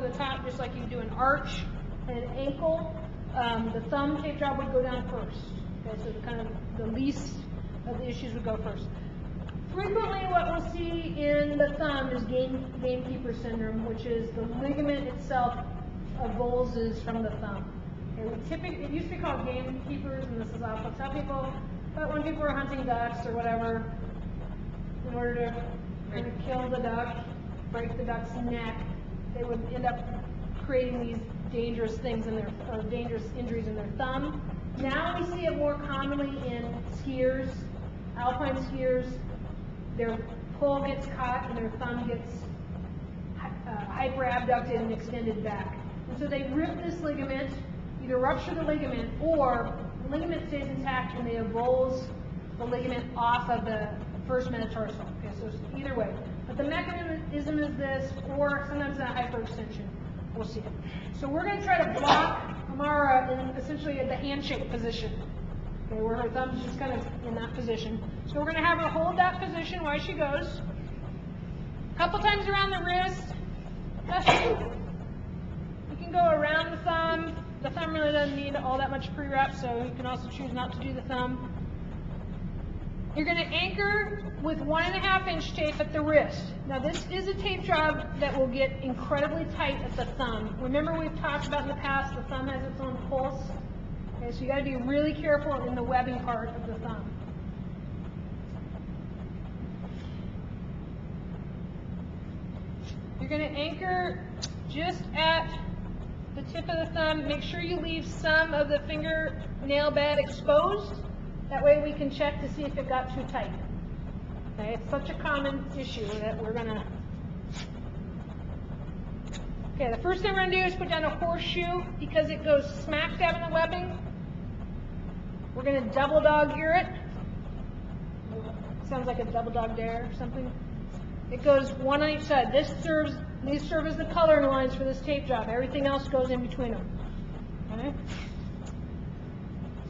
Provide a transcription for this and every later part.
the top just like you do an arch and an ankle. The thumb tape job would go down first. Okay, so the least of the issues would go first. Frequently what we'll see in the thumb is gamekeeper syndrome, which is the ligament itself avulses from the thumb. Okay, it used to be called gamekeepers, and this is awful to tell people, but when people were hunting ducks or whatever, in order to kill the duck, break the duck's neck, they would end up creating these dangerous things dangerous injuries in their thumb. Now we see it more commonly in skiers, alpine skiers. Their pole gets caught and their thumb gets hyperabducted and extended back. And so they rip this ligament, either rupture the ligament or the ligament stays intact and they avulse the ligament off of the first metatarsal. Okay, so either way. But the mechanism is this, or sometimes a hyperextension. We'll see it. So we're going to try to block Amara in essentially the handshake position. Okay, where her thumb's just kind of in that position. So we're going to have her hold that position while she goes. A couple times around the wrist. You can go around the thumb. The thumb really doesn't need all that much pre-wrap, so you can also choose not to do the thumb. You're going to anchor with 1.5 inch tape at the wrist. Now this is a tape job that will get incredibly tight at the thumb. Remember we've talked about in the past, the thumb has its own pulse. Okay, so you got to be really careful in the webbing part of the thumb. You're going to anchor just at the tip of the thumb. Make sure you leave some of the fingernail bed exposed. That way we can check to see if it got too tight. Okay, it's such a common issue that we're going to... Okay, the first thing we're going to do is put down a horseshoe because it goes smack dab in the webbing. We're going to double dog ear it. Sounds like a double dog dare or something. It goes one on each side. These serve as the coloring lines for this tape job. Everything else goes in between them. Okay?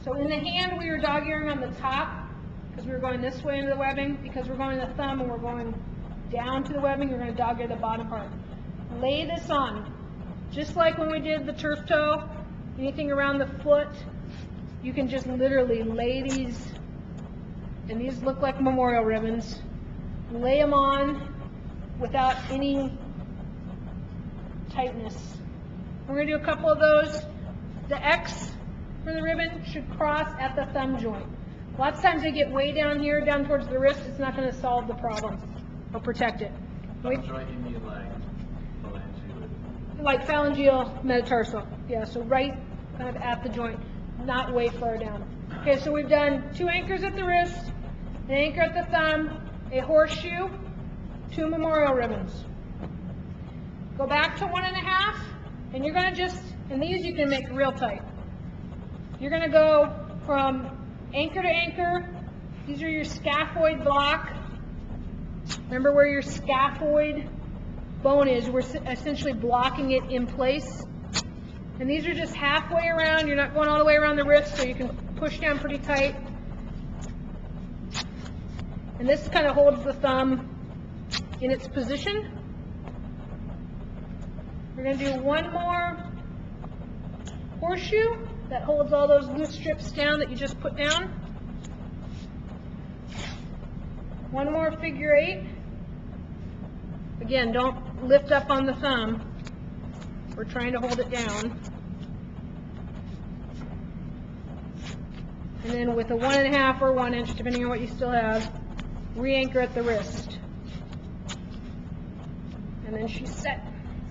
So in the hand, we were dog earing on the top because we were going this way into the webbing. Because we're going to the thumb and we're going down to the webbing, we're going to dog ear the bottom part. Lay this on. Just like when we did the turf toe, anything around the foot, you can just literally lay these, and these look like memorial ribbons, lay them on without any tightness. We're going to do a couple of those. The X for the ribbon should cross at the thumb joint. Lots of times they get way down here, down towards the wrist. It's not going to solve the problem or protect it. Thumb joint, you mean like phalangeal? Like phalangeal metatarsal. Yeah, so right kind of at the joint, not way far down. Okay, so we've done 2 anchors at the wrist, an anchor at the thumb, a horseshoe, 2 memorial ribbons. Go back to 1.5, and you're going to just, and these you can make real tight. You're going to go from anchor to anchor. These are your scaphoid block. Remember where your scaphoid bone is. We're essentially blocking it in place. And these are just halfway around. You're not going all the way around the wrist, so you can push down pretty tight. And this kind of holds the thumb in its position. We're going to do one more horseshoe that holds all those loose strips down that you just put down. One more figure 8. Again, don't lift up on the thumb. We're trying to hold it down. And then with a 1.5 or 1 inch, depending on what you still have, re-anchor at the wrist. And then she's set.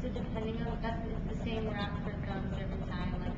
So depending on, it's the same wrap for thumbs every time, like